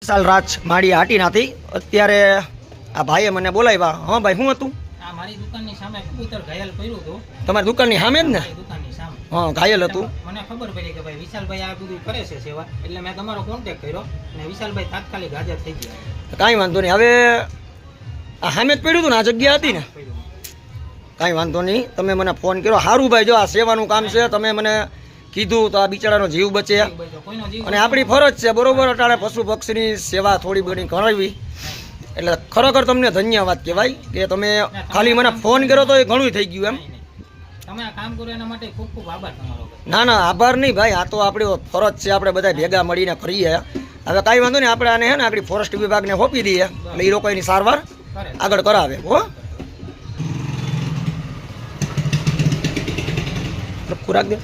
સાલ રાજ માડી હાટી નાથી અત્યારે આ ભાઈએ મને બોલાવ્યા. હા ભાઈ, શું હતું? મારી દુકાનની સામે કબૂતર ઘાયલ કર્યું હતું. તમારી દુકાનની સામે જ ને? દુકાનની સામે. હા, ઘાયલ હતું. મને ખબર પડી કે ભાઈ વિશાલભાઈ આ બધું કરે છે સેવા, એટલે મેં તમારો કોન્ટેક્ટ કર્યો અને વિશાલભાઈ તાત્કાલિક હાજર થઈ ગયા. કાંઈ વાંધો નહીં. હવે આ સામે જ પડ્યું હતું ને, આ જગ્યા હતી ને? કાંઈ વાંધો નહીં, તમે મને ફોન કર્યો. સારું ભાઈ, જો આ સેવાનું કામ છે, તમે મને કીધું તો આ બિચારાનો જીવ બચે અને આપણી ફરજ છે બરોબર. અટાણે પશુ પક્ષીની સેવા થોડી ઘણી કરવી, એટલે ખરેખર તમને ધન્યવાદ કહેવાય કે તમે ખાલી મને ફોન કર્યો તો એ ઘણું થઈ ગયું એમ. તમે આ કામ કરો એના માટે ખૂબ ખૂબ આભાર તમારો. ના ના, આભાર નહીં ભાઈ, આ તો આપણી ફરજ છે, આપણે બધા ભેગા મળીને કરીએ. હવે કાંઈ વાંધો નહીં, આપણે આને હે ને આપણી ફોરેસ્ટ વિભાગને સોંપી દઈએ એટલે એ લોકો એની સારવાર આગળ કરાવે. હો, ખોરાક દે.